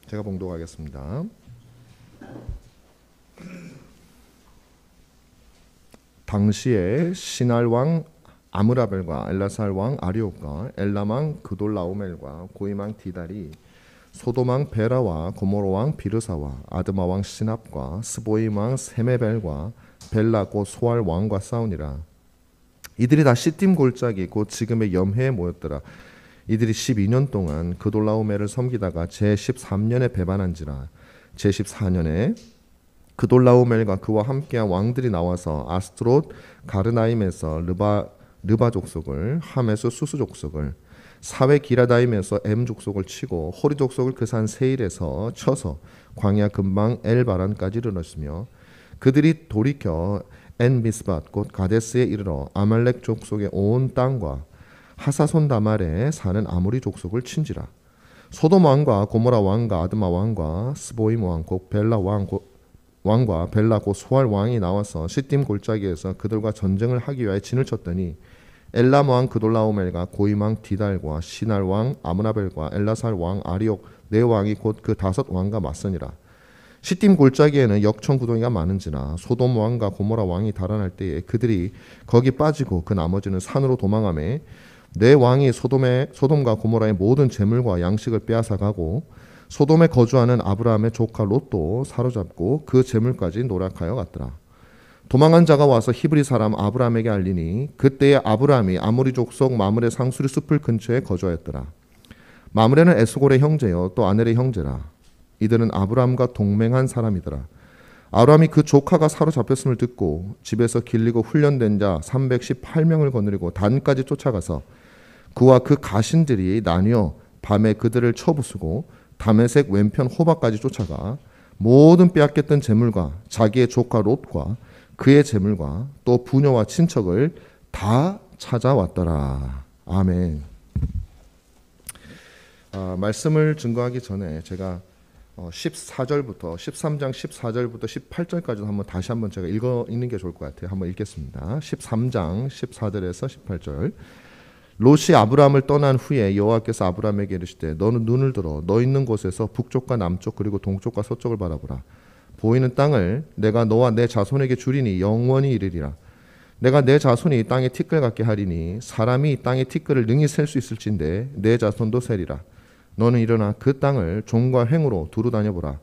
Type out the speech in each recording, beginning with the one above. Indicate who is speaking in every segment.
Speaker 1: 제가 봉독하겠습니다. 당시에 시날 왕 아므라벨과 엘라살 왕 아리옥과 엘람 왕 그돌라오멜과 고임 왕 디달이 소돔 왕 베라와 고모로 왕 비르사와 아드마 왕 시납과 스보임 왕 세메벨과 벨라 곧 소알 왕과 싸우니라. 이들이 다 시딤 골짜기 곧 지금의 염해에 모였더라. 이들이 12년 동안 그돌라오멜을 섬기다가 제13년에 배반한지라. 제14년에 그돌라오멜과 그와 함께한 왕들이 나와서 아스트롯 가르나임에서 르바 족속을, 함에서 수수 족속을, 사웨 기라다임에서 엠 족속을 치고 호리 족속을 그 산 세일에서 쳐서 광야 근방 엘바란까지 이르렀으며, 그들이 돌이켜 엔 미스밧 곧 가데스에 이르러 아말렉 족속의 온 땅과 하사손 다말에 사는 아모리 족속을 친지라. 소돔 왕과 고모라 왕과 아드마 왕과 스보임 왕 곧 벨라 왕과 벨라 곧 소알 왕이 나와서 시딤 골짜기에서 그들과 전쟁을 하기 위하여 진을 쳤더니 엘람 왕 그돌라오멜과 고임 왕 디달과 시날 왕 아므라벨과 엘라살 왕 아리옥 네 왕이 곧 그 다섯 왕과 맞서니라. 시딤 골짜기에는 역청 구덩이가 많은지라 소돔 왕과 고모라 왕이 달아날 때에 그들이 거기 빠지고 그 나머지는 산으로 도망하매 네 왕이 소돔과 고모라의 모든 재물과 양식을 빼앗아가고 소돔에 거주하는 아브라함의 조카 롯도 사로잡고 그 재물까지 노략하여 갔더라. 도망한 자가 와서 히브리 사람 아브라함에게 알리니 그때에 아브라함이 아모리 족속 마므레 상수리 숲을 근처에 거주하였더라. 마므레는 에스골의 형제요 또 아넬의 형제라. 이들은 아브라함과 동맹한 사람이더라. 아브라함이 그 조카가 사로잡혔음을 듣고 집에서 길리고 훈련된 자 318명을 거느리고 단까지 쫓아가서 그와 그 가신들이 나뉘어 밤에 그들을 쳐부수고 다메섹 왼편 호바까지 쫓아가 모든 빼앗겼던 재물과 자기의 조카 롯과 그의 재물과 또 부녀와 친척을 다 찾아왔더라. 아멘. 말씀을 증거하기 전에 제가 13장 14절부터 18절까지 한번 다시 한번 제가 읽는 게 좋을 것 같아요. 한번 읽겠습니다. 13장 14절에서 18절. 롯이 아브라함을 떠난 후에 여호와께서 아브라함에게 이르시되 너는 눈을 들어 너 있는 곳에서 북쪽과 남쪽 그리고 동쪽과 서쪽을 바라보라. 보이는 땅을 내가 너와 내 자손에게 주리니 영원히 이르리라. 내가 내 자손이 땅에 티끌 같게 하리니 사람이 땅의 티끌을 능히 셀 수 있을진데 내 자손도 세리라. 너는 일어나 그 땅을 종과 횡으로 두루 다녀보라.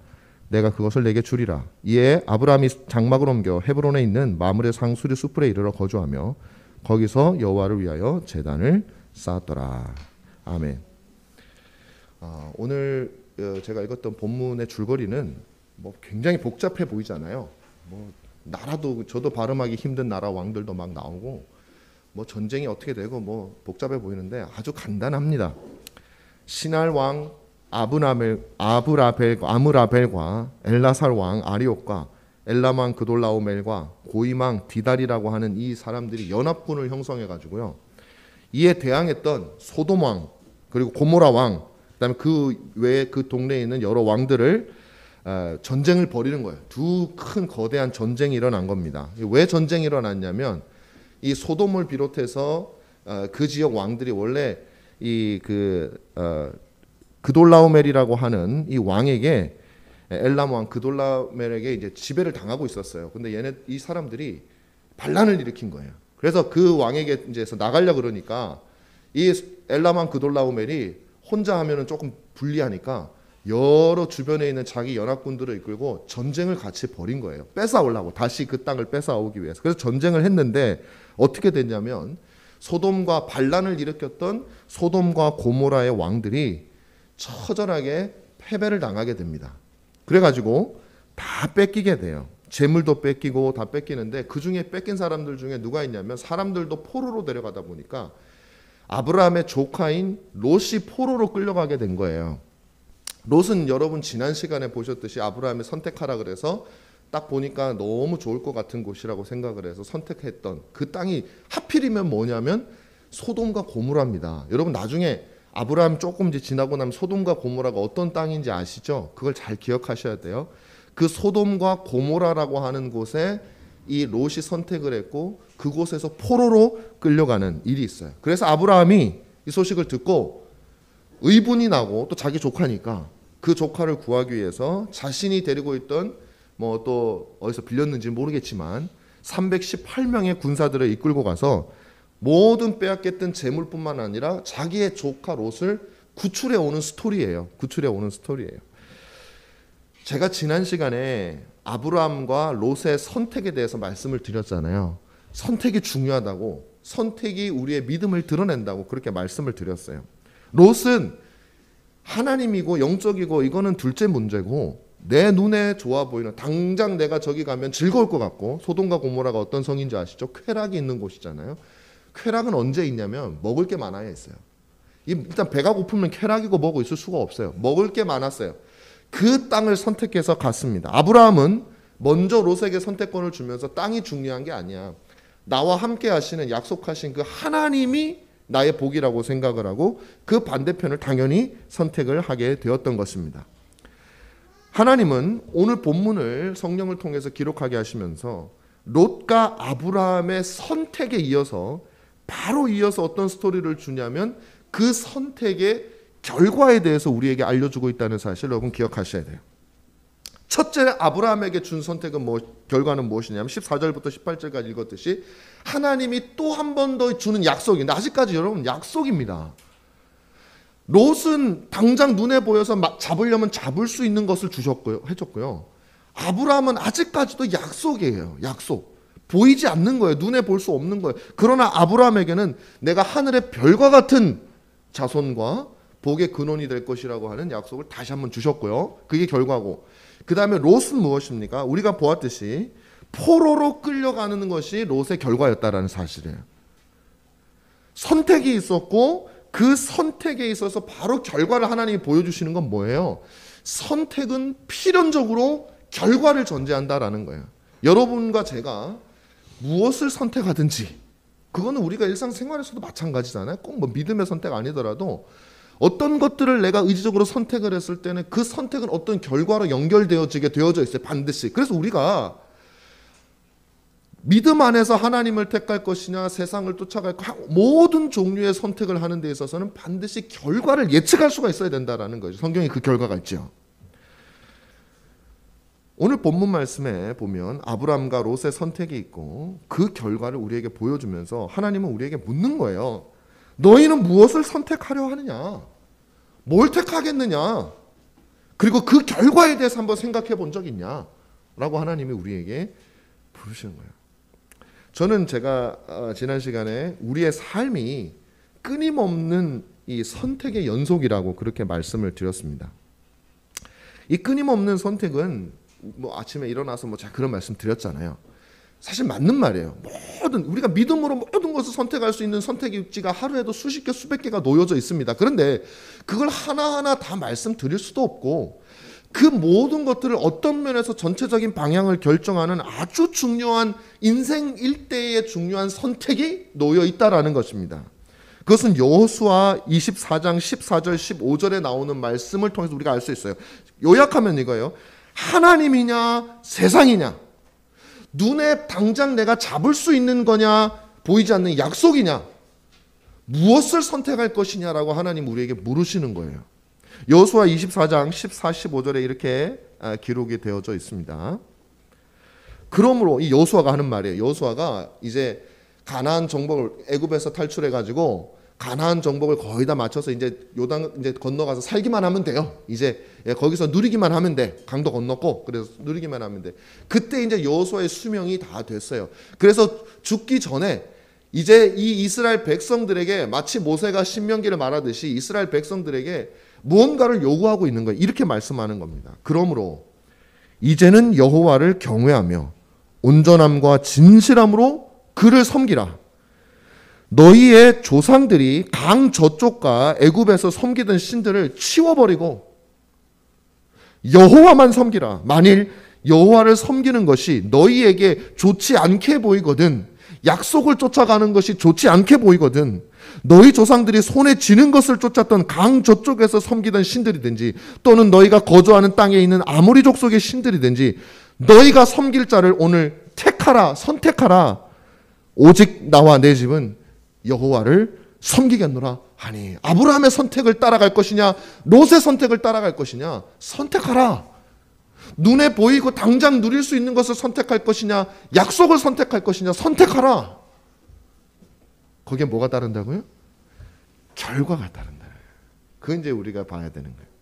Speaker 1: 내가 그것을 내게 주리라. 이에 아브라함이 장막을 옮겨 헤브론에 있는 마므레 상수리 숲에 이르러 거주하며 거기서 여호와를 위하여 제단을 쌓았더라. 아멘. 오늘 제가 읽었던 본문의 줄거리는 굉장히 복잡해 보이잖아요. 나라도 저도 발음하기 힘든 나라 왕들도 막 나오고 전쟁이 어떻게 되고 복잡해 보이는데 아주 간단합니다. 시날 왕 아므라벨과 엘라살 왕 아리옥과 엘람 왕 그돌라오멜과 고임 왕 디달이라고 하는 이 사람들이 연합군을 형성해 가지고요. 이에 대항했던 소돔 왕 그리고 고모라 왕 그다음에 그 외에 그 동네에 있는 여러 왕들을 전쟁을 벌이는 거예요. 두 큰 거대한 전쟁이 일어난 겁니다. 왜 전쟁이 일어났냐면 이 소돔을 비롯해서 그 지역 왕들이 원래 이 그돌라오멜이라고 하는 이 왕에게 엘람 왕 그돌라오멜에게 이제 지배를 당하고 있었어요. 근데 이 사람들이 반란을 일으킨 거예요. 그래서 그 왕에게 이제서 나가려 그러니까 이 엘람 왕 그돌라오멜이 혼자 하면은 조금 불리하니까 여러 주변에 있는 자기 연합군들을 이끌고 전쟁을 같이 벌인 거예요. 뺏어오려고 다시 그 땅을 뺏어오기 위해서. 그래서 전쟁을 했는데 어떻게 됐냐면 소돔과 반란을 일으켰던 소돔과 고모라의 왕들이 처절하게 패배를 당하게 됩니다. 그래가지고 다 뺏기게 돼요. 재물도 뺏기고 다 뺏기는데 그 중에 뺏긴 사람들 중에 누가 있냐면 사람들도 포로로 데려가다 보니까 아브라함의 조카인 롯이 포로로 끌려가게 된 거예요. 롯은 여러분 지난 시간에 보셨듯이 아브라함이 선택하라 그래서 딱 보니까 너무 좋을 것 같은 곳이라고 생각을 해서 선택했던 그 땅이 하필이면 뭐냐면 소돔과 고모라입니다. 여러분 나중에 아브라함 조금 이제 지나고 나면 소돔과 고모라가 어떤 땅인지 아시죠? 그걸 잘 기억하셔야 돼요. 그 소돔과 고모라라고 하는 곳에 이 롯이 선택을 했고 그곳에서 포로로 끌려가는 일이 있어요. 그래서 아브라함이 이 소식을 듣고 의분이 나고 또 자기 조카니까 그 조카를 구하기 위해서 자신이 데리고 있던 뭐 또 어디서 빌렸는지 모르겠지만 318명의 군사들을 이끌고 가서 모든 빼앗겼던 재물뿐만 아니라 자기의 조카 롯을 구출해 오는 스토리예요. 구출해 오는 스토리예요. 제가 지난 시간에 아브라함과 롯의 선택에 대해서 말씀을 드렸잖아요. 선택이 중요하다고, 선택이 우리의 믿음을 드러낸다고 그렇게 말씀을 드렸어요. 롯은 하나님이고 영적이고 이거는 둘째 문제고, 내 눈에 좋아 보이는, 당장 내가 저기 가면 즐거울 것 같고, 소돔과 고모라가 어떤 성인지 아시죠? 쾌락이 있는 곳이잖아요. 쾌락은 언제 있냐면 먹을 게 많아야 있어요. 일단 배가 고프면 쾌락이고 뭐고 있을 수가 없어요. 먹을 게 많았어요. 그 땅을 선택해서 갔습니다. 아브라함은 먼저 롯에게 선택권을 주면서 땅이 중요한 게 아니야, 나와 함께 하시는, 약속하신 그 하나님이 나의 복이라고 생각을 하고 그 반대편을 당연히 선택을 하게 되었던 것입니다. 하나님은 오늘 본문을 성령을 통해서 기록하게 하시면서 롯과 아브라함의 선택에 이어서 바로 이어서 어떤 스토리를 주냐면 그 선택의 결과에 대해서 우리에게 알려주고 있다는 사실 여러분 기억하셔야 돼요. 첫째, 아브라함에게 준 선택은 결과는 무엇이냐면 14절부터 18절까지 읽었듯이 하나님이 또 한 번 더 주는 약속인데, 아직까지 여러분 약속입니다. 롯은 당장 눈에 보여서 잡으려면 잡을 수 있는 것을 해줬고요. 아브라함은 아직까지도 약속이에요. 약속. 보이지 않는 거예요. 눈에 볼 수 없는 거예요. 그러나 아브라함에게는 내가 하늘의 별과 같은 자손과 복의 근원이 될 것이라고 하는 약속을 다시 한번 주셨고요. 그게 결과고, 그 다음에 롯은 무엇입니까? 우리가 보았듯이 포로로 끌려가는 것이 롯의 결과였다라는 사실이에요. 선택이 있었고 그 선택에 있어서 바로 결과를 하나님이 보여주시는 건 뭐예요? 선택은 필연적으로 결과를 전제한다라는 거예요. 여러분과 제가 무엇을 선택하든지, 그거는 우리가 일상생활에서도 마찬가지잖아요. 꼭 뭐 믿음의 선택 아니더라도 어떤 것들을 내가 의지적으로 선택을 했을 때는 그 선택은 어떤 결과로 연결되어지게 되어져 있어요. 반드시. 그래서 우리가 믿음 안에서 하나님을 택할 것이냐 세상을 쫓아갈 것, 모든 종류의 선택을 하는 데 있어서는 반드시 결과를 예측할 수가 있어야 된다는 거죠. 성경에 그 결과가 있죠. 오늘 본문 말씀에 보면 아브람과 롯의 선택이 있고 그 결과를 우리에게 보여주면서 하나님은 우리에게 묻는 거예요. 너희는 무엇을 선택하려 하느냐? 뭘 택하겠느냐? 그리고 그 결과에 대해서 한번 생각해 본 적 있냐? 라고 하나님이 우리에게 부르시는 거예요. 저는 제가 지난 시간에 우리의 삶이 끊임없는 이 선택의 연속이라고 그렇게 말씀을 드렸습니다. 이 끊임없는 선택은 아침에 일어나서 제가 그런 말씀 드렸잖아요. 사실 맞는 말이에요. 우리가 믿음으로 모든 것을 선택할 수 있는 선택지가 하루에도 수십 개, 수백 개가 놓여져 있습니다. 그런데 그걸 하나하나 다 말씀드릴 수도 없고, 그 모든 것들을 어떤 면에서 전체적인 방향을 결정하는 아주 중요한 인생 일대의 중요한 선택이 놓여 있다라는 것입니다. 그것은 여호수아 24장 14절 15절에 나오는 말씀을 통해서 우리가 알 수 있어요. 요약하면 이거예요. 하나님이냐 세상이냐, 눈에 당장 내가 잡을 수 있는 거냐, 보이지 않는 약속이냐, 무엇을 선택할 것이냐라고 하나님 우리에게 물으시는 거예요. 여호수아 24장 14, 15절에 이렇게 기록이 되어져 있습니다. 그러므로 이 여호수아가 하는 말이에요. 여호수아가 이제 가나안 정복을, 애굽에서 탈출해 가지고 가나안 정복을 거의 다 마쳐서 이제 요단 이제 건너가서 살기만 하면 돼요. 이제 거기서 누리기만 하면 돼. 강도 건넜고, 그래서 누리기만 하면 돼. 그때 이제 여호수아의 수명이 다 됐어요. 그래서 죽기 전에 이제 이 이스라엘 백성들에게 마치 모세가 신명기를 말하듯이 이스라엘 백성들에게 무언가를 요구하고 있는 거예요. 이렇게 말씀하는 겁니다. 그러므로 이제는 여호와를 경외하며 온전함과 진실함으로 그를 섬기라. 너희의 조상들이 강 저쪽과 애굽에서 섬기던 신들을 치워버리고 여호와만 섬기라. 만일 여호와를 섬기는 것이 너희에게 좋지 않게 보이거든, 약속을 쫓아가는 것이 좋지 않게 보이거든, 너희 조상들이 손에 쥐는 것을 쫓았던 강 저쪽에서 섬기던 신들이든지 또는 너희가 거주하는 땅에 있는 아모리 족속의 신들이든지 너희가 섬길 자를 오늘 택하라, 선택하라. 오직 나와 내 집은 여호와를 섬기겠노라 아니, 아브라함의 선택을 따라갈 것이냐, 롯의 선택을 따라갈 것이냐? 선택하라. 눈에 보이고 당장 누릴 수 있는 것을 선택할 것이냐, 약속을 선택할 것이냐? 선택하라. 거기에 뭐가 따른다고요? 결과가 따른다. 그건 이제 우리가 봐야 되는 거예요.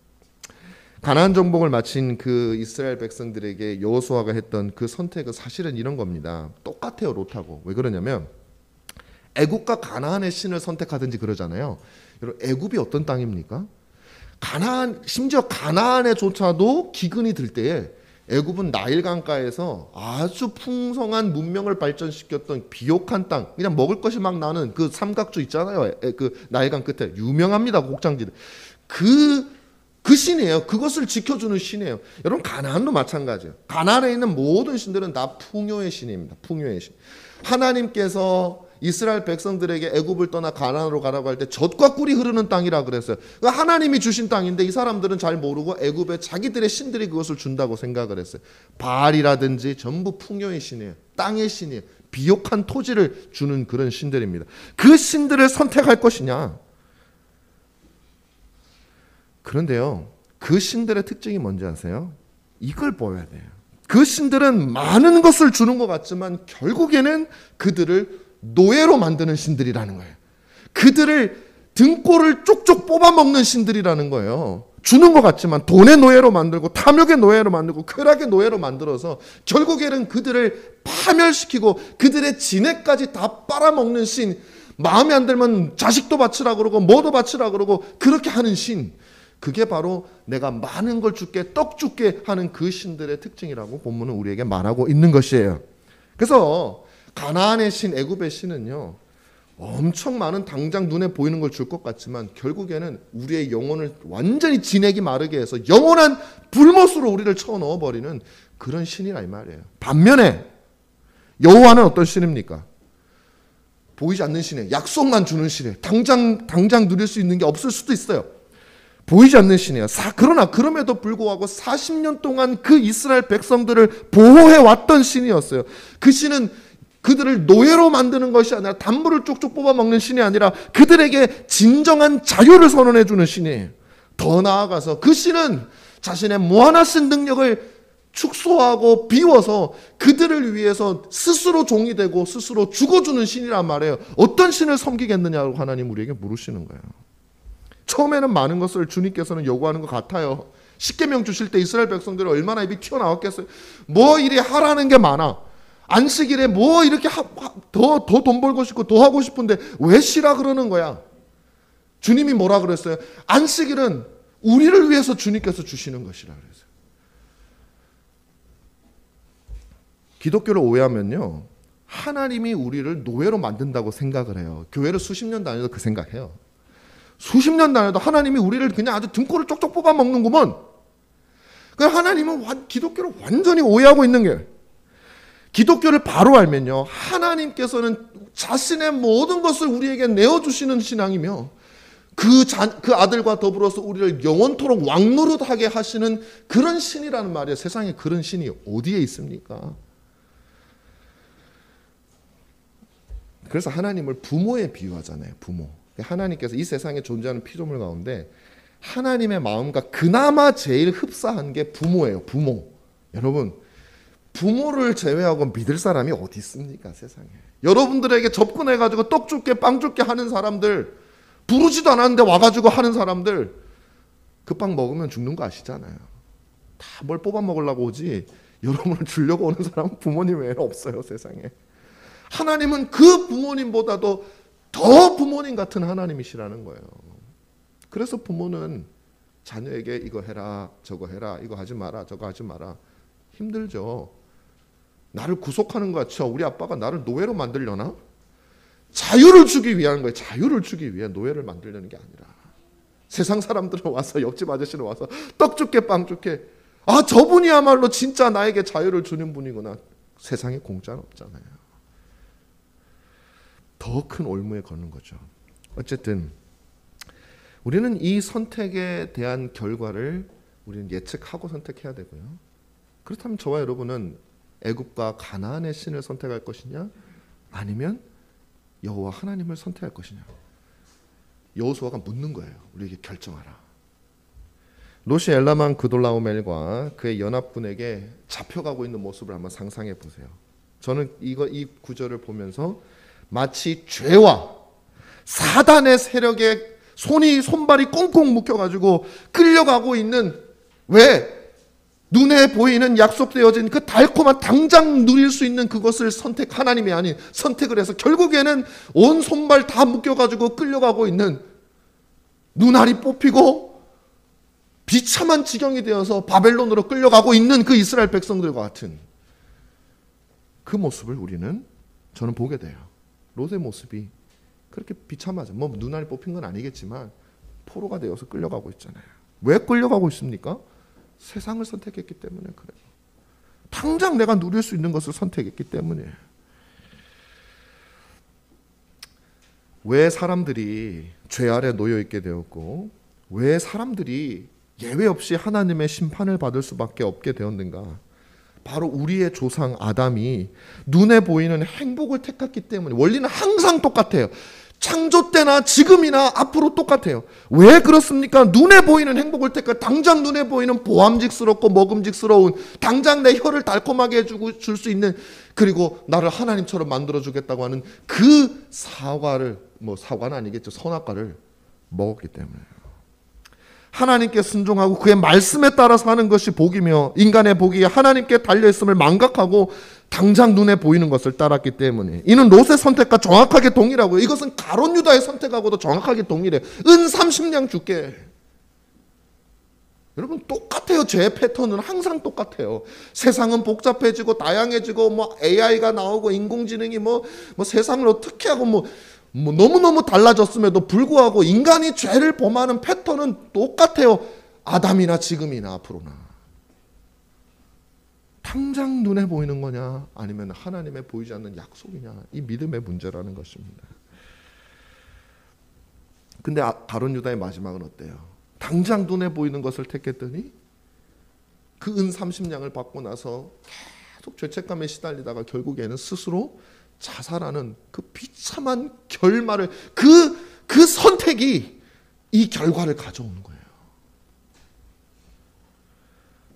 Speaker 1: 가나안 정복을 마친 그 이스라엘 백성들에게 여호수아가 했던 그 선택은 사실은 이런 겁니다. 똑같아요, 롯하고. 왜 그러냐면 애굽과 가나안의 신을 선택하든지 그러잖아요. 여러분, 애굽이 어떤 땅입니까? 가나안, 심지어 가나안에조차도 기근이 들 때에 애굽은 나일강가에서 아주 풍성한 문명을 발전시켰던 비옥한 땅, 그냥 먹을 것이 막 나는 그 삼각주 있잖아요. 그 나일강 끝에 유명합니다. 곡장지들. 그 신이에요. 그것을 지켜주는 신이에요. 여러분, 가나안도 마찬가지예요. 가나안에 있는 모든 신들은 다 풍요의 신입니다. 풍요의 신. 하나님께서 이스라엘 백성들에게 애굽을 떠나 가나안으로 가라고 할 때 젖과 꿀이 흐르는 땅이라 그랬어요. 그러니까 하나님이 주신 땅인데 이 사람들은 잘 모르고 애굽에 자기들의 신들이 그것을 준다고 생각을 했어요. 바알이라든지 전부 풍요의 신이에요. 땅의 신이에요. 비옥한 토지를 주는 그런 신들입니다. 그 신들을 선택할 것이냐? 그런데요, 그 신들의 특징이 뭔지 아세요? 이걸 보여야 돼요. 그 신들은 많은 것을 주는 것 같지만 결국에는 그들을 노예로 만드는 신들이라는 거예요. 그들을 등골을 쪽쪽 뽑아먹는 신들이라는 거예요. 주는 것 같지만 돈의 노예로 만들고 탐욕의 노예로 만들고 쾌락의 노예로 만들어서 결국에는 그들을 파멸시키고 그들의 진액까지 다 빨아먹는 신, 마음에 안 들면 자식도 바치라 그러고 뭐도 바치라 그러고 그렇게 하는 신, 그게 바로 내가 많은 걸 줄게, 떡 줄게 하는 그 신들의 특징이라고 본문은 우리에게 말하고 있는 것이에요. 그래서 가나안의 신, 애굽의 신은요, 엄청 많은 당장 눈에 보이는 걸 줄 것 같지만 결국에는 우리의 영혼을 완전히 진액이 마르게 해서 영원한 불못으로 우리를 쳐넣어버리는 그런 신이라 이 말이에요. 반면에 여호와는 어떤 신입니까? 보이지 않는 신이에요. 약속만 주는 신이에요. 당장 누릴 수 있는 게 없을 수도 있어요. 보이지 않는 신이에요. 그러나 그럼에도 불구하고 40년 동안 그 이스라엘 백성들을 보호해 왔던 신이었어요. 그 신은 그들을 노예로 만드는 것이 아니라 단물을 쪽쪽 뽑아먹는 신이 아니라 그들에게 진정한 자유를 선언해 주는 신이에요. 더 나아가서 그 신은 자신의 무한하신 능력을 축소하고 비워서 그들을 위해서 스스로 종이 되고 스스로 죽어주는 신이란 말이에요. 어떤 신을 섬기겠느냐고 하나님 우리에게 물으시는 거예요. 처음에는 많은 것을 주님께서는 요구하는 것 같아요. 십계명 주실 때 이스라엘 백성들이 얼마나 입이 튀어나왔겠어요. 뭐 이리 하라는 게 많아. 안식일에 뭐 이렇게 더 돈 벌고 싶고 더 하고 싶은데 왜 쉬라 그러는 거야. 주님이 뭐라 그랬어요? 안식일은 우리를 위해서 주님께서 주시는 것이라 그랬어요. 기독교를 오해하면요, 하나님이 우리를 노예로 만든다고 생각을 해요. 교회를 수십 년 다녀도 그 생각해요. 수십 년 다녀도 하나님이 우리를 그냥 아주 등골을 쪽쪽 뽑아 먹는구먼. 그러니까 하나님은 기독교를 완전히 오해하고 있는 게, 기독교를 바로 알면요, 하나님께서는 자신의 모든 것을 우리에게 내어주시는 신앙이며 그 아들과 더불어서 우리를 영원토록 왕노릇하게 하시는 그런 신이라는 말이에요. 세상에 그런 신이 어디에 있습니까? 그래서 하나님을 부모에 비유하잖아요. 부모. 하나님께서 이 세상에 존재하는 피조물 가운데 하나님의 마음과 그나마 제일 흡사한 게 부모예요. 부모. 여러분, 부모를 제외하고 믿을 사람이 어디 있습니까, 세상에. 여러분들에게 접근해가지고 떡 줄게 빵 줄게 하는 사람들, 부르지도 않았는데 와가지고 하는 사람들, 그 빵 먹으면 죽는 거 아시잖아요. 다 뭘 뽑아 먹으려고 오지 여러분을 주려고 오는 사람은 부모님 외에 없어요, 세상에. 하나님은 그 부모님보다도 더 부모님 같은 하나님이시라는 거예요. 그래서 부모는 자녀에게 이거 해라 저거 해라, 이거 하지 마라 저거 하지 마라. 힘들죠. 나를 구속하는 것 같죠. 우리 아빠가 나를 노예로 만들려나? 자유를 주기 위한 거예요. 자유를 주기 위해 노예를 만들려는 게 아니라. 세상 사람들은 와서, 옆집 아저씨는 와서 떡 줄게 빵 줄게, 아 저분이야말로 진짜 나에게 자유를 주는 분이구나. 세상에 공짜는 없잖아요. 더 큰 올무에 거는 거죠. 어쨌든 우리는 이 선택에 대한 결과를 우리는 예측하고 선택해야 되고요. 그렇다면 저와 여러분은 애굽과 가나안의 신을 선택할 것이냐, 아니면 여호와 하나님을 선택할 것이냐. 여호수아가 묻는 거예요. 우리에게 결정하라. 롯이 엘라만 그돌라오멜과 그의 연합군에게 잡혀가고 있는 모습을 한번 상상해 보세요. 저는 이 구절을 보면서 마치 죄와 사단의 세력에 손발이 꽁꽁 묶여가지고 끌려가고 있는, 왜? 눈에 보이는 약속되어진 그 달콤한 당장 누릴 수 있는 그것을 하나님이 아닌 선택을 해서 결국에는 온 손발 다 묶여가지고 끌려가고 있는, 눈알이 뽑히고 비참한 지경이 되어서 바벨론으로 끌려가고 있는 그 이스라엘 백성들과 같은 그 모습을 저는 보게 돼요. 롯의 모습이 그렇게 비참하죠. 뭐 눈알이 뽑힌 건 아니겠지만 포로가 되어서 끌려가고 있잖아요. 왜 끌려가고 있습니까? 세상을 선택했기 때문에 그래요. 당장 내가 누릴 수 있는 것을 선택했기 때문에. 왜 사람들이 죄 아래 놓여 있게 되었고, 왜 사람들이 예외 없이 하나님의 심판을 받을 수밖에 없게 되었는가? 바로 우리의 조상 아담이 눈에 보이는 행복을 택했기 때문에. 원리는 항상 똑같아요. 창조 때나 지금이나 앞으로 똑같아요. 왜 그렇습니까? 눈에 보이는 행복을 택해. 당장 눈에 보이는 보암직스럽고 먹음직스러운, 당장 내 혀를 달콤하게 해주고 줄 수 있는, 그리고 나를 하나님처럼 만들어주겠다고 하는 그 사과는 아니겠죠. 선악과를 먹었기 때문에요. 하나님께 순종하고 그의 말씀에 따라서 하는 것이 복이며, 인간의 복이 하나님께 달려있음을 망각하고 당장 눈에 보이는 것을 따랐기 때문에. 이는 롯의 선택과 정확하게 동일하고요. 이것은 가롯 유다의 선택하고도 정확하게 동일해요. 은 30냥 줄게. 여러분 똑같아요. 죄의 패턴은 항상 똑같아요. 세상은 복잡해지고 다양해지고 AI가 나오고 인공지능이 세상을 어떻게 하고 너무너무 달라졌음에도 불구하고 인간이 죄를 범하는 패턴은 똑같아요. 아담이나 지금이나 앞으로나. 당장 눈에 보이는 거냐, 아니면 하나님의 보이지 않는 약속이냐, 이 믿음의 문제라는 것입니다. 근데 가룟 유다의 마지막은 어때요? 당장 눈에 보이는 것을 택했더니 그 은 30냥을 받고 나서 계속 죄책감에 시달리다가 결국에는 스스로 자살하는 그 비참한 결말을, 그 선택이 이 결과를 가져오는 거예요.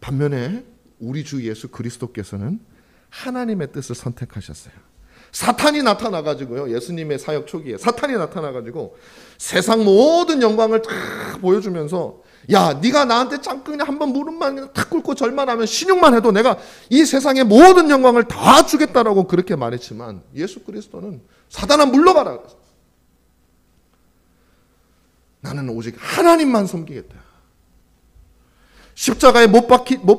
Speaker 1: 반면에 우리 주 예수 그리스도께서는 하나님의 뜻을 선택하셨어요. 사탄이 나타나가지고요, 예수님의 사역 초기에 사탄이 나타나가지고 세상 모든 영광을 다 보여주면서, 야, 네가 나한테 잠깐 한번 무릎만 탁 꿇고 절만하면, 신용만 해도 내가 이 세상의 모든 영광을 다 주겠다라고 그렇게 말했지만, 예수 그리스도는 사단아 물러가라, 나는 오직 하나님만 섬기겠다. 십자가에 못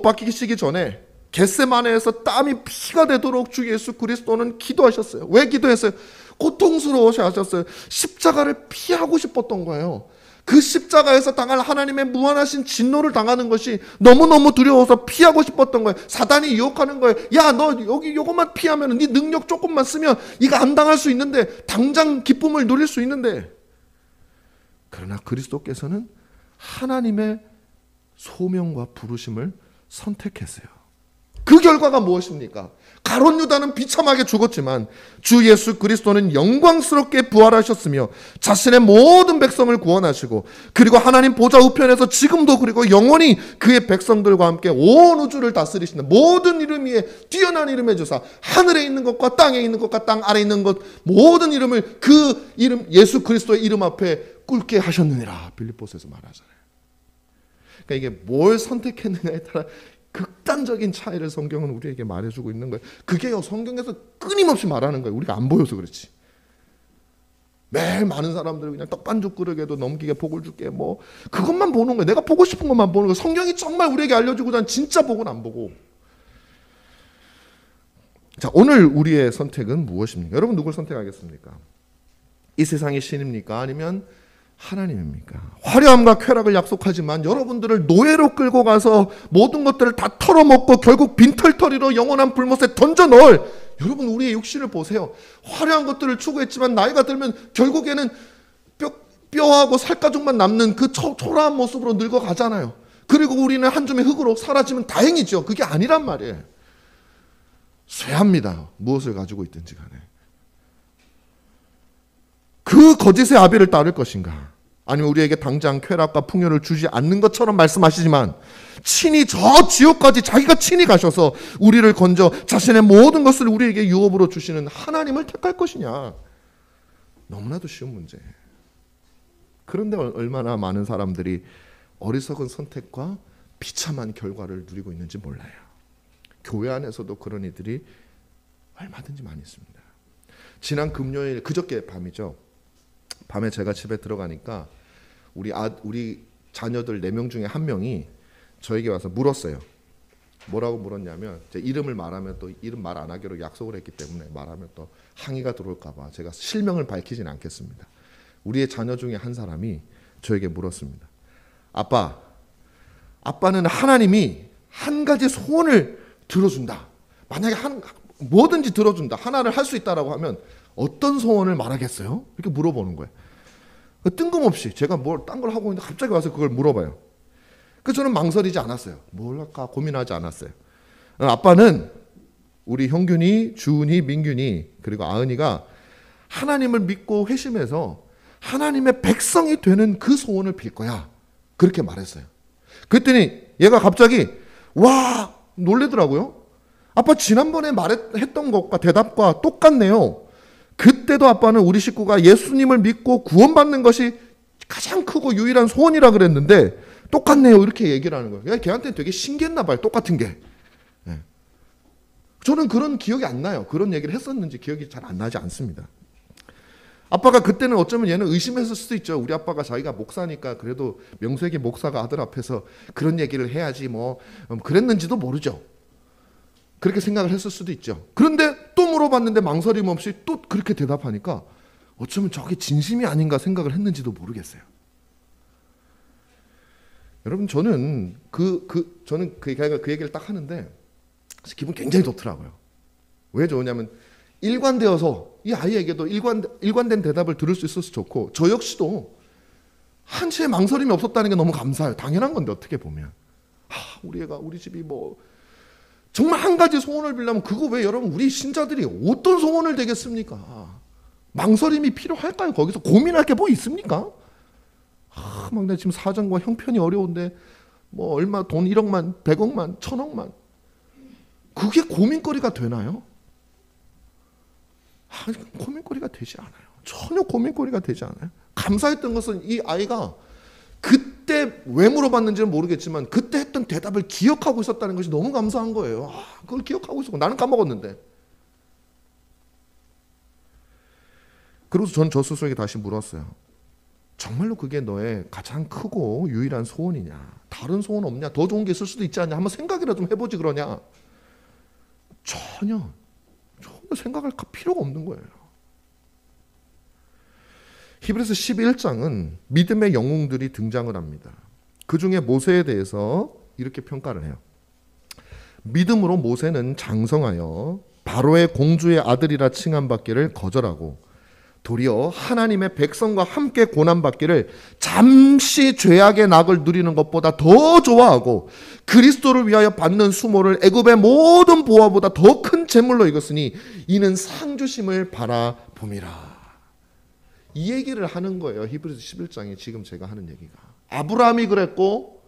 Speaker 1: 박히시기 전에 겟세마네에서 땀이 피가 되도록 주 예수 그리스도는 기도하셨어요. 왜 기도했어요? 고통스러워서 하셨어요. 십자가를 피하고 싶었던 거예요. 그 십자가에서 당할 하나님의 무한하신 진노를 당하는 것이 너무너무 두려워서 피하고 싶었던 거예요. 사단이 유혹하는 거예요. 야, 너 여기 요것만 피하면, 네 능력 조금만 쓰면 이거 안 당할 수 있는데, 당장 기쁨을 누릴 수 있는데. 그러나 그리스도께서는 하나님의 소명과 부르심을 선택했어요. 그 결과가 무엇입니까? 가롯 유다는 비참하게 죽었지만 주 예수 그리스도는 영광스럽게 부활하셨으며 자신의 모든 백성을 구원하시고, 그리고 하나님 보좌 우편에서 지금도 그리고 영원히 그의 백성들과 함께 온 우주를 다스리시는, 모든 이름 위에 뛰어난 이름의 주사, 하늘에 있는 것과 땅에 있는 것과 땅 아래 있는 것 모든 이름을 그 이름 예수 그리스도의 이름 앞에 꿇게 하셨느니라, 빌립보서에서 말하잖아요. 그러니까 이게 뭘 선택했느냐에 따라 극단적인 차이를 성경은 우리에게 말해주고 있는 거예요. 그게요, 성경에서 끊임없이 말하는 거예요. 우리가 안 보여서 그렇지. 매일 많은 사람들이 그냥 떡반죽 그릇에도 넘기게 복을 줄게, 그것만 보는 거예요. 내가 보고 싶은 것만 보는 거예요. 성경이 정말 우리에게 알려주고자 진짜 복은 안 보고. 자, 오늘 우리의 선택은 무엇입니까? 여러분 누굴 선택하겠습니까? 이 세상의 신입니까? 아니면 하나님입니까? 화려함과 쾌락을 약속하지만 여러분들을 노예로 끌고 가서 모든 것들을 다 털어먹고 결국 빈털터리로 영원한 불못에 던져 넣을, 여러분 우리의 육신을 보세요. 화려한 것들을 추구했지만 나이가 들면 결국에는 뼈하고 살가죽만 남는 그 초라한 모습으로 늙어가잖아요. 그리고 우리는 한 줌의 흙으로 사라지면 다행이죠. 그게 아니란 말이에요. 쇠합니다. 무엇을 가지고 있든지 간에. 그 거짓의 아비를 따를 것인가, 아니면 우리에게 당장 쾌락과 풍요를 주지 않는 것처럼 말씀하시지만 친히 저 지옥까지 자기가 친히 가셔서 우리를 건져 자신의 모든 것을 우리에게 유업으로 주시는 하나님을 택할 것이냐. 너무나도 쉬운 문제. 그런데 얼마나 많은 사람들이 어리석은 선택과 비참한 결과를 누리고 있는지 몰라요. 교회 안에서도 그런 이들이 얼마든지 많이 있습니다. 지난 금요일, 그저께 밤이죠. 밤에 제가 집에 들어가니까 우리 자녀들 4명 중에 1명이 저에게 와서 물었어요. 뭐라고 물었냐면, 제 이름을 말하면 또 이름 말 안 하기로 약속을 했기 때문에 말하면 또 항의가 들어올까 봐 제가 실명을 밝히진 않겠습니다. 우리의 자녀 중에 한 사람이 저에게 물었습니다. 아빠는 하나님이 한 가지 소원을 들어준다. 만약에 뭐든지 들어준다. 하나를 할 수 있다라고 하면 어떤 소원을 말하겠어요? 이렇게 물어보는 거예요. 뜬금없이 제가 뭘 딴 걸 하고 있는데 갑자기 와서 그걸 물어봐요. 그래서 저는 망설이지 않았어요. 뭘 할까 고민하지 않았어요. 아빠는 우리 형균이, 주은이, 민균이 그리고 아은이가 하나님을 믿고 회심해서 하나님의 백성이 되는 그 소원을 빌 거야. 그렇게 말했어요. 그랬더니 얘가 갑자기 와 놀래더라고요. 아빠 지난번에 말했던 것과 대답과 똑같네요. 그때도 아빠는 우리 식구가 예수님을 믿고 구원받는 것이 가장 크고 유일한 소원이라 그랬는데 똑같네요. 이렇게 얘기를 하는 거예요. 걔한테는 되게 신기했나 봐요. 똑같은 게. 저는 그런 기억이 안 나요. 그런 얘기를 했었는지 기억이 잘 안 나지 않습니다. 아빠가 그때는 어쩌면 얘는 의심했을 수도 있죠. 우리 아빠가 자기가 목사니까 그래도 명색이 목사가 아들 앞에서 그런 얘기를 해야지 뭐 그랬는지도 모르죠. 그렇게 생각을 했을 수도 있죠. 그런데 또 물어봤는데 망설임 없이 또 그렇게 대답하니까 어쩌면 저게 진심이 아닌가 생각을 했는지도 모르겠어요. 여러분 저는 그 얘기를 딱 하는데 기분 굉장히 좋더라고요. 왜 좋으냐면 일관되어서 이 아이에게도 일관된 대답을 들을 수 있어서 좋고 저 역시도 한치의 망설임이 없었다는 게 너무 감사해요. 당연한 건데 어떻게 보면 우리 애가 우리 집이 뭐 정말 한 가지 소원을 빌려면 그거 왜 여러분 우리 신자들이 어떤 소원을 되겠습니까? 망설임이 필요할까요? 거기서 고민할 게 뭐 있습니까? 막 내가 지금 사정과 형편이 어려운데 뭐 얼마 돈 1억만 100억만 1000억만 그게 고민거리가 되나요? 고민거리가 되지 않아요. 전혀 고민거리가 되지 않아요. 감사했던 것은 이 아이가 그때 왜 물어봤는지는 모르겠지만 그때 했던 대답을 기억하고 있었다는 것이 너무 감사한 거예요. 그걸 기억하고 있었고 나는 까먹었는데. 그래서 전 저 스스로에게 다시 물었어요. 정말로 그게 너의 가장 크고 유일한 소원이냐? 다른 소원 없냐? 더 좋은 게 있을 수도 있지 않냐? 한번 생각이라도 좀 해보지 그러냐? 전혀 생각할 필요가 없는 거예요. 히브리서 11장은 믿음의 영웅들이 등장을 합니다. 그 중에 모세에 대해서 이렇게 평가를 해요. 믿음으로 모세는 장성하여 바로의 공주의 아들이라 칭함받기를 거절하고 도리어 하나님의 백성과 함께 고난받기를 잠시 죄악의 낙을 누리는 것보다 더 좋아하고 그리스도를 위하여 받는 수모를 애굽의 모든 보화보다 더 큰 재물로 여겼으니 이는 상 주심을 바라봄이라. 이 얘기를 하는 거예요. 히브리서 11장에 지금 제가 하는 얘기가. 아브라함이 그랬고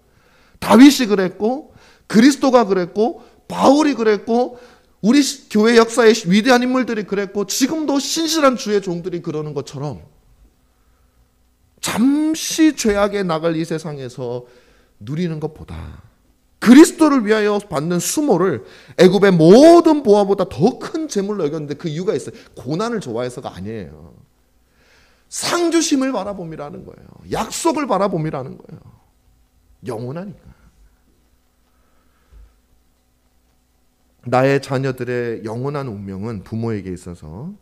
Speaker 1: 다윗이 그랬고 그리스도가 그랬고 바울이 그랬고 우리 교회 역사의 위대한 인물들이 그랬고 지금도 신실한 주의 종들이 그러는 것처럼 잠시 죄악의 낙을 이 세상에서 누리는 것보다 그리스도를 위하여 받는 수모를 애굽의 모든 보화보다 더 큰 재물로 여겼는데 그 이유가 있어요. 고난을 좋아해서가 아니에요. 상주심을 바라봄이라는 거예요. 약속을 바라봄이라는 거예요. 영원하니까. 나의 자녀들의 영원한 운명은 부모에게 있어서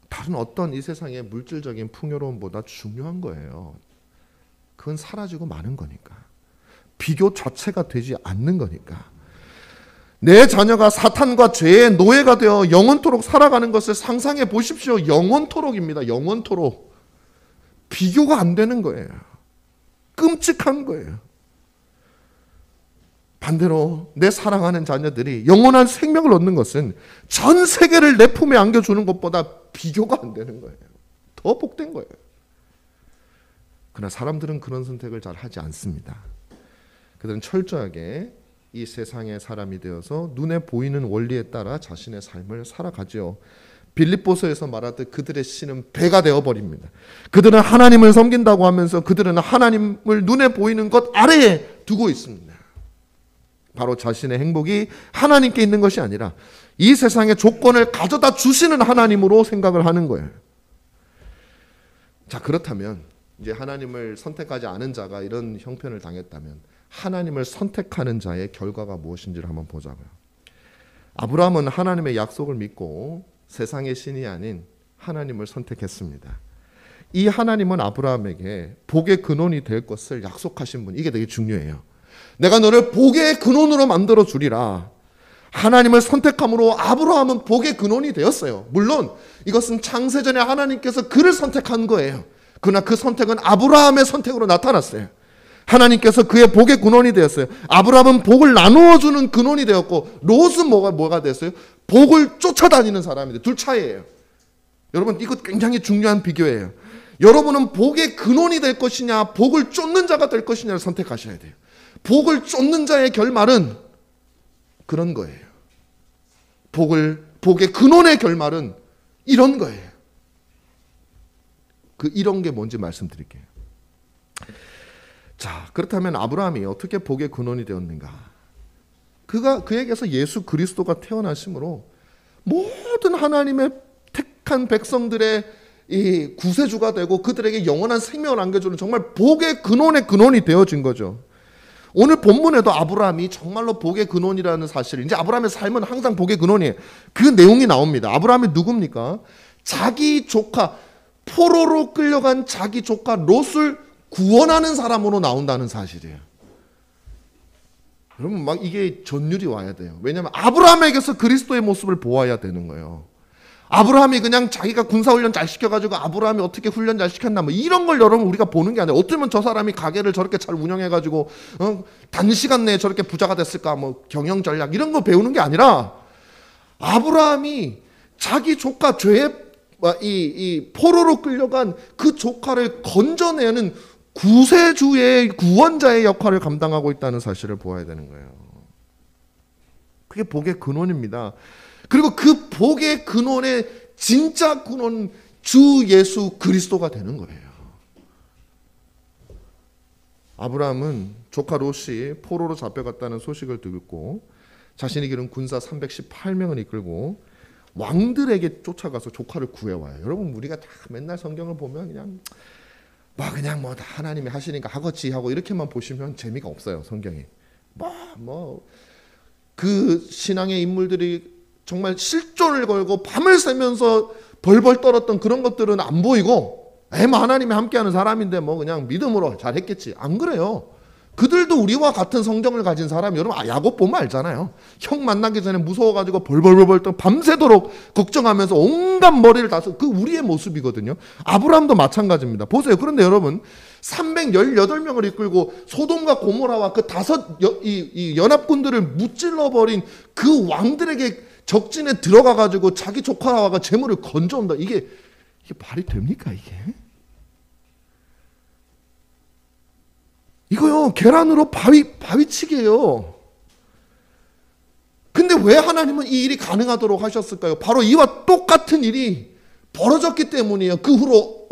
Speaker 1: 다른 어떤 이 세상의 물질적인 풍요로움보다 중요한 거예요. 그건 사라지고 마는 거니까. 비교 자체가 되지 않는 거니까. 내 자녀가 사탄과 죄의 노예가 되어 영원토록 살아가는 것을 상상해 보십시오. 영원토록입니다. 영원토록. 비교가 안 되는 거예요. 끔찍한 거예요. 반대로 내 사랑하는 자녀들이 영원한 생명을 얻는 것은 전 세계를 내 품에 안겨주는 것보다 비교가 안 되는 거예요. 더 복된 거예요. 그러나 사람들은 그런 선택을 잘 하지 않습니다. 그들은 철저하게 이 세상의 사람이 되어서 눈에 보이는 원리에 따라 자신의 삶을 살아가지요. 빌립보서에서 말하듯 그들의 신은 배가 되어버립니다. 그들은 하나님을 섬긴다고 하면서 그들은 하나님을 눈에 보이는 것 아래에 두고 있습니다. 바로 자신의 행복이 하나님께 있는 것이 아니라 이 세상의 조건을 가져다 주시는 하나님으로 생각을 하는 거예요. 자, 그렇다면 이제 하나님을 선택하지 않은 자가 이런 형편을 당했다면 하나님을 선택하는 자의 결과가 무엇인지를 한번 보자고요. 아브라함은 하나님의 약속을 믿고 세상의 신이 아닌 하나님을 선택했습니다. 이 하나님은 아브라함에게 복의 근원이 될 것을 약속하신 분, 이게 되게 중요해요. 내가 너를 복의 근원으로 만들어 주리라. 하나님을 선택함으로 아브라함은 복의 근원이 되었어요. 물론 이것은 창세전에 하나님께서 그를 선택한 거예요. 그러나 그 선택은 아브라함의 선택으로 나타났어요. 하나님께서 그의 복의 근원이 되었어요. 아브라함은 복을 나누어 주는 근원이 되었고, 롯은 뭐가 됐어요? 복을 쫓아다니는 사람인데, 둘 차이예요. 여러분, 이거 굉장히 중요한 비교예요. 여러분은 복의 근원이 될 것이냐, 복을 쫓는 자가 될 것이냐를 선택하셔야 돼요. 복을 쫓는 자의 결말은 그런 거예요. 복의 근원의 결말은 이런 거예요. 이런 게 뭔지 말씀드릴게요. 자, 그렇다면 아브라함이 어떻게 복의 근원이 되었는가? 그에게서 예수 그리스도가 태어나심으로 모든 하나님의 택한 백성들의 이 구세주가 되고 그들에게 영원한 생명을 안겨주는 정말 복의 근원의 근원이 되어진 거죠. 오늘 본문에도 아브라함이 정말로 복의 근원이라는 사실, 이제 아브라함의 삶은 항상 복의 근원이에요. 그 내용이 나옵니다. 아브라함이 누굽니까? 자기 조카, 포로로 끌려간 자기 조카 롯을 구원하는 사람으로 나온다는 사실이에요. 여러분, 막 이게 전율이 와야 돼요. 왜냐하면 아브라함에게서 그리스도의 모습을 보아야 되는 거예요. 아브라함이 그냥 자기가 군사훈련 잘 시켜가지고 아브라함이 어떻게 훈련 잘 시켰나 뭐 이런 걸 여러분 우리가 보는 게 아니라, 어쩌면 저 사람이 가게를 저렇게 잘 운영해가지고 단시간 내에 저렇게 부자가 됐을까, 뭐 경영 전략 이런 거 배우는 게 아니라, 아브라함이 자기 조카 이 포로로 끌려간 그 조카를 건져내는 구세주의 구원자의 역할을 감당하고 있다는 사실을 보아야 되는 거예요. 그게 복의 근원입니다. 그리고 그 복의 근원의 진짜 근원은 주 예수 그리스도가 되는 거예요. 아브라함은 조카 롯이 포로로 잡혀갔다는 소식을 듣고 자신이 기른 군사 318명을 이끌고 왕들에게 쫓아가서 조카를 구해와요. 여러분, 우리가 다 맨날 성경을 보면 그냥 다 하나님이 하시니까 하겠지 하고 이렇게만 보시면 재미가 없어요. 성경이 그 신앙의 인물들이 정말 실존을 걸고 밤을 새면서 벌벌 떨었던 그런 것들은 안 보이고, 하나님이 함께하는 사람인데 그냥 믿음으로 잘했겠지. 안 그래요. 그들도 우리와 같은 성경을 가진 사람, 여러분 야곱 보면 알잖아요. 형 만나기 전에 무서워가지고 벌벌벌벌 떨 밤새도록 걱정하면서 온갖 머리를 다 써. 그 우리의 모습이거든요. 아브라함도 마찬가지입니다. 보세요. 그런데 여러분 318명을 이끌고 소돔과 고모라와 그 이 연합군들을 무찔러버린 그 왕들에게 적진에 들어가가지고 자기 조카와 재물을 건져온다. 이게 말이 됩니까 이게? 이거요, 계란으로 바위치기예요. 근데 왜 하나님은 이 일이 가능하도록 하셨을까요? 바로 이와 똑같은 일이 벌어졌기 때문이에요. 그 후로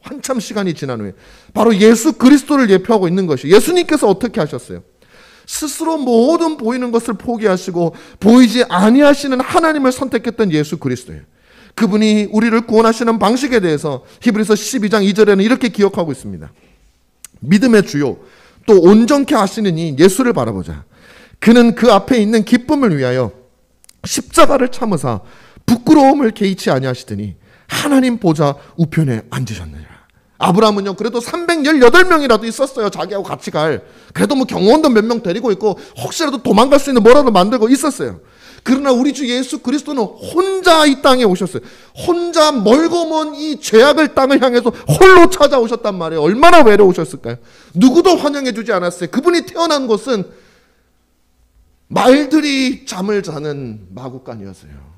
Speaker 1: 한참 시간이 지난 후에 바로 예수 그리스도를 예표하고 있는 것이, 예수님께서 어떻게 하셨어요? 스스로 모든 보이는 것을 포기하시고 보이지 아니하시는 하나님을 선택했던 예수 그리스도예요. 그분이 우리를 구원하시는 방식에 대해서 히브리서 12장 2절에는 이렇게 기억하고 있습니다. 믿음의 주요 또 온전케 하시는 이 예수를 바라보자. 그는 그 앞에 있는 기쁨을 위하여 십자가를 참으사 부끄러움을 개의치 아니하시더니 하나님 보좌 우편에 앉으셨느니라. 아브라함은요, 그래도 318명이라도 있었어요. 자기하고 같이 갈. 그래도 경호원도 몇 명 데리고 있고 혹시라도 도망갈 수 있는 뭐라도 만들고 있었어요. 그러나 우리 주 예수 그리스도는 혼자 이 땅에 오셨어요. 혼자 멀고 먼 이 죄악을 땅을 향해서 홀로 찾아오셨단 말이에요. 얼마나 외로우셨을까요? 누구도 환영해 주지 않았어요. 그분이 태어난 곳은 말들이 잠을 자는 마구간이었어요.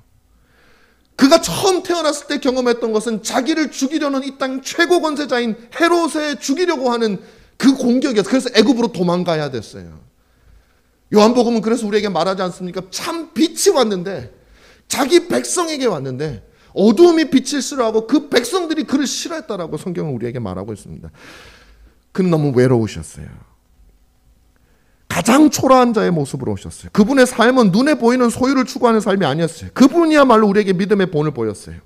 Speaker 1: 그가 처음 태어났을 때 경험했던 것은 자기를 죽이려는 이 땅 최고 권세자인 헤롯에 죽이려고 하는 그 공격이었어요. 그래서 애굽으로 도망가야 됐어요. 요한복음은 그래서 우리에게 말하지 않습니까? 참 빛이 왔는데, 자기 백성에게 왔는데 어두움이 빛을 싫어하고 그 백성들이 그를 싫어했다라고 성경은 우리에게 말하고 있습니다. 그는 너무 외로우셨어요. 가장 초라한 자의 모습으로 오셨어요. 그분의 삶은 눈에 보이는 소유를 추구하는 삶이 아니었어요. 그분이야말로 우리에게 믿음의 본을 보였어요.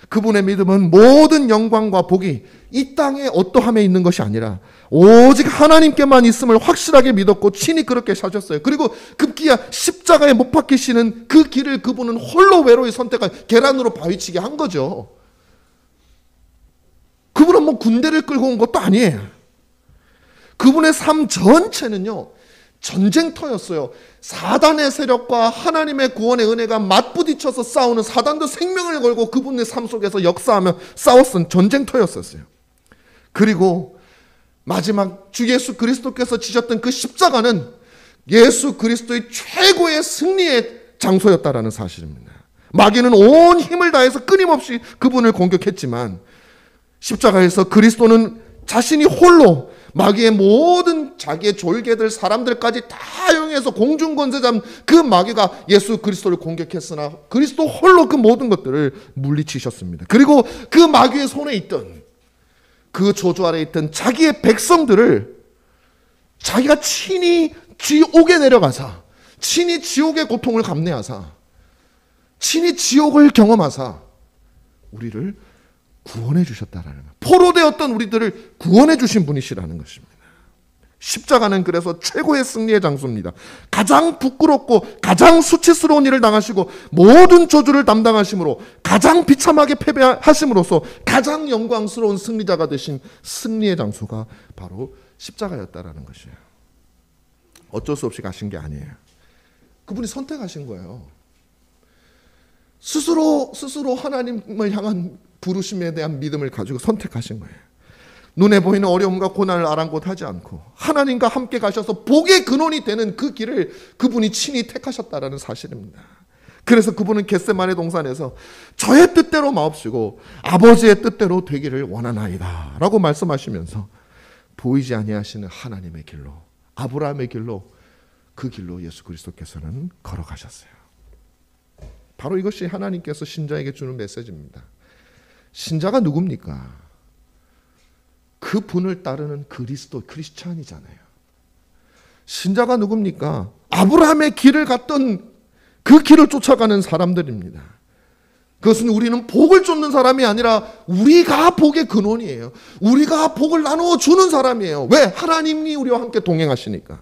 Speaker 1: 그분의 믿음은 모든 영광과 복이 이 땅에 어떠함에 있는 것이 아니라 오직 하나님께만 있음을 확실하게 믿었고 친히 그렇게 사셨어요. 그리고 급기야 십자가에 못 박히시는 그 길을 그분은 홀로 외로이 선택한, 계란으로 바위치게 한 거죠. 그분은 뭐 군대를 끌고 온 것도 아니에요. 그분의 삶 전체는요, 전쟁터였어요. 사단의 세력과 하나님의 구원의 은혜가 맞부딪혀서 싸우는, 사단도 생명을 걸고 그분의 삶 속에서 역사하며 싸웠던 전쟁터였었어요. 그리고 마지막 주 예수 그리스도께서 지셨던 그 십자가는 예수 그리스도의 최고의 승리의 장소였다라는 사실입니다. 마귀는 온 힘을 다해서 끊임없이 그분을 공격했지만 십자가에서 그리스도는 자신이 홀로 마귀의 모든 자기의 졸개들, 사람들까지 다 이용해서 공중권세자 그 마귀가 예수 그리스도를 공격했으나 그리스도 홀로 그 모든 것들을 물리치셨습니다. 그리고 그 마귀의 손에 있던, 그 저주 아래 있던 자기의 백성들을 자기가 친히 지옥에 내려가사, 친히 지옥의 고통을 감내하사, 친히 지옥을 경험하사 우리를 구원해 주셨다라는 것. 포로되었던 우리들을 구원해 주신 분이시라는 것입니다. 십자가는 그래서 최고의 승리의 장소입니다. 가장 부끄럽고 가장 수치스러운 일을 당하시고 모든 저주를 담당하심으로 가장 비참하게 패배하심으로써 가장 영광스러운 승리자가 되신 승리의 장소가 바로 십자가였다라는 것이에요. 어쩔 수 없이 가신 게 아니에요. 그분이 선택하신 거예요. 스스로 하나님을 향한 부르심에 대한 믿음을 가지고 선택하신 거예요. 눈에 보이는 어려움과 고난을 아랑곳하지 않고 하나님과 함께 가셔서 복의 근원이 되는 그 길을 그분이 친히 택하셨다라는 사실입니다. 그래서 그분은 겟세마네 동산에서 저의 뜻대로 마옵시고 아버지의 뜻대로 되기를 원하나이다 라고 말씀하시면서 보이지 아니하시는 하나님의 길로, 아브라함의 길로, 그 길로 예수 그리스도께서는 걸어가셨어요. 바로 이것이 하나님께서 신자에게 주는 메시지입니다. 신자가 누굽니까? 그 분을 따르는 크리스찬이잖아요. 신자가 누굽니까? 아브라함의 길을 갔던 그 길을 쫓아가는 사람들입니다. 그것은 우리는 복을 쫓는 사람이 아니라 우리가 복의 근원이에요. 우리가 복을 나누어 주는 사람이에요. 왜? 하나님이 우리와 함께 동행하시니까.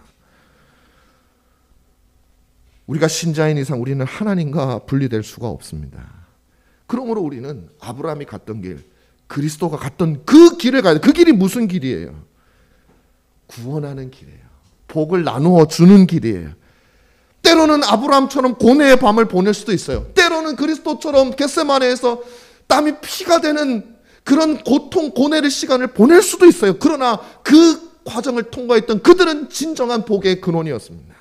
Speaker 1: 우리가 신자인 이상 우리는 하나님과 분리될 수가 없습니다. 그러므로 우리는 아브라함이 갔던 길, 그리스도가 갔던 그 길을 가야 돼. 그 길이 무슨 길이에요? 구원하는 길이에요. 복을 나누어 주는 길이에요. 때로는 아브라함처럼 고뇌의 밤을 보낼 수도 있어요. 때로는 그리스도처럼 겟세마네에서 땀이 피가 되는 그런 고통, 고뇌의 시간을 보낼 수도 있어요. 그러나 그 과정을 통과했던 그들은 진정한 복의 근원이었습니다.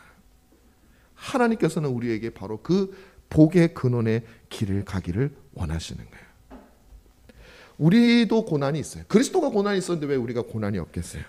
Speaker 1: 하나님께서는 우리에게 바로 그 복의 근원의 길을 가기를 원하시는 거예요. 우리도 고난이 있어요. 그리스도가 고난이 있었는데 왜 우리가 고난이 없겠어요?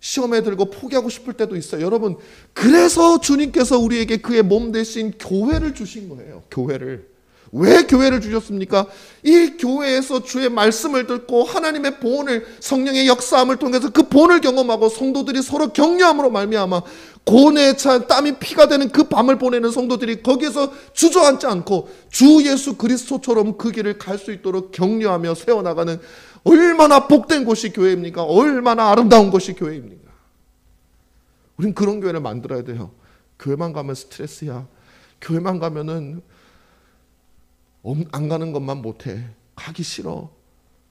Speaker 1: 시험에 들고 포기하고 싶을 때도 있어요. 여러분, 그래서 주님께서 우리에게 그의 몸 대신 교회를 주신 거예요. 교회를. 왜 교회를 주셨습니까? 이 교회에서 주의 말씀을 듣고 하나님의 보온을, 성령의 역사함을 통해서 그 보온을 경험하고 성도들이 서로 격려함으로 말미암아 고뇌에 찬 땀이 피가 되는 그 밤을 보내는 성도들이 거기에서 주저앉지 않고 주 예수 그리스도처럼 그 길을 갈 수 있도록 격려하며 세워나가는, 얼마나 복된 곳이 교회입니까? 얼마나 아름다운 곳이 교회입니까? 우린 그런 교회를 만들어야 돼요. 교회만 가면 스트레스야. 교회만 가면은 안 가는 것만 못해. 가기 싫어.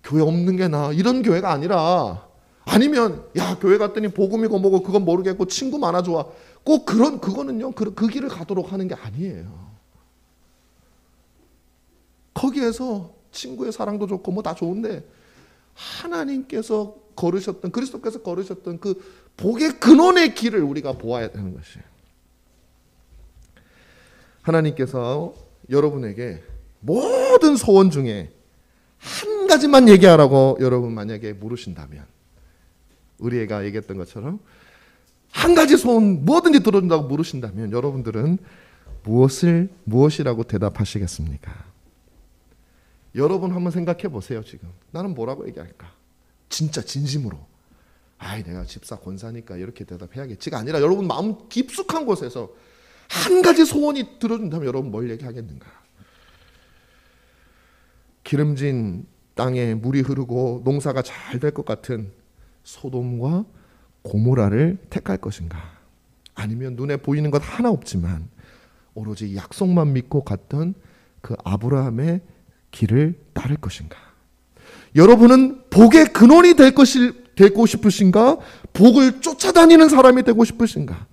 Speaker 1: 교회 없는 게 나아. 이런 교회가 아니라, 아니면 야 교회 갔더니 복음이고 뭐고 그건 모르겠고 친구 많아 좋아. 꼭 그거는요 그 길을 가도록 하는 게 아니에요. 거기에서 친구의 사랑도 좋고 뭐 다 좋은데 하나님께서 걸으셨던, 그리스도께서 걸으셨던 그 복의 근원의 길을 우리가 보아야 되는 것이에요. 하나님께서 여러분에게 모든 소원 중에 한 가지만 얘기하라고 여러분 만약에 물으신다면, 우리 애가 얘기했던 것처럼 한 가지 소원 뭐든지 들어준다고 물으신다면 여러분들은 무엇이라고 대답하시겠습니까? 여러분 한번 생각해 보세요. 지금 나는 뭐라고 얘기할까? 진짜 진심으로 내가 집사 권사니까 이렇게 대답해야겠지가 아니라 여러분 마음 깊숙한 곳에서 한 가지 소원이 들어준다면 여러분 뭘 얘기하겠는가? 기름진 땅에 물이 흐르고 농사가 잘 될 것 같은 소돔과 고모라를 택할 것인가? 아니면 눈에 보이는 것 하나 없지만 오로지 약속만 믿고 갔던 그 아브라함의 길을 따를 것인가? 여러분은 복의 근원이 되고 싶으신가? 복을 쫓아다니는 사람이 되고 싶으신가?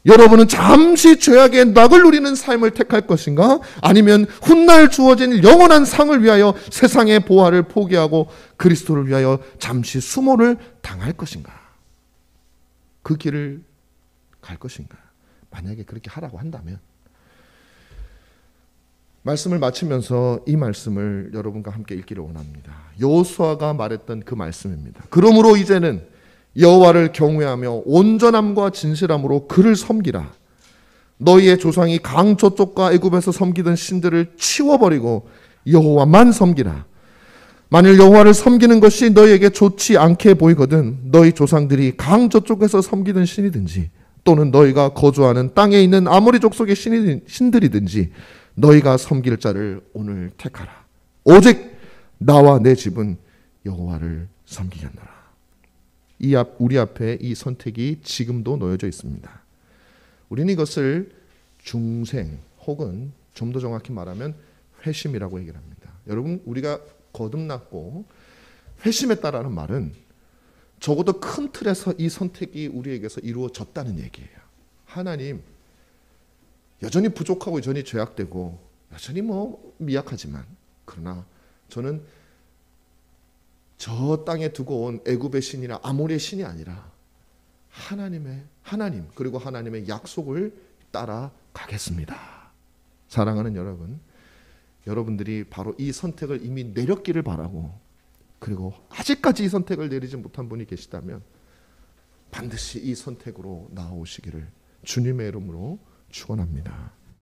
Speaker 1: 여러분은 잠시 죄악의 낙을 누리는 삶을 택할 것인가? 아니면 훗날 주어진 영원한 상을 위하여 세상의 보화를 포기하고 그리스도를 위하여 잠시 수모를 당할 것인가? 그 길을 갈 것인가? 만약에 그렇게 하라고 한다면, 말씀을 마치면서 이 말씀을 여러분과 함께 읽기를 원합니다. 여호수아가 말했던 그 말씀입니다. 그러므로 이제는 여호와를 경외하며 온전함과 진실함으로 그를 섬기라. 너희의 조상이 강 저쪽과 애굽에서 섬기던 신들을 치워버리고 여호와만 섬기라. 만일 여호와를 섬기는 것이 너희에게 좋지 않게 보이거든 너희 조상들이 강 저쪽에서 섬기던 신이든지 또는 너희가 거주하는 땅에 있는 아모리 족속의 신들이든지 너희가 섬길 자를 오늘 택하라. 오직 나와 내 집은 여호와를 섬기겠노라. 우리 앞에 이 선택이 지금도 놓여져 있습니다. 우리는 이것을 중생 혹은 좀 더 정확히 말하면 회심이라고 얘기를 합니다. 여러분, 우리가 거듭났고 회심했다라는 말은 적어도 큰 틀에서 이 선택이 우리에게서 이루어졌다는 얘기예요. 하나님, 여전히 부족하고 여전히 죄악되고 여전히 미약하지만, 그러나 저는 저 땅에 두고 온 애굽의 신이나 아모리의 신이 아니라 하나님 그리고 하나님의 약속을 따라가겠습니다. 사랑하는 여러분, 여러분들이 바로 이 선택을 이미 내렸기를 바라고, 그리고 아직까지 이 선택을 내리지 못한 분이 계시다면 반드시 이 선택으로 나오시기를 주님의 이름으로 축원합니다.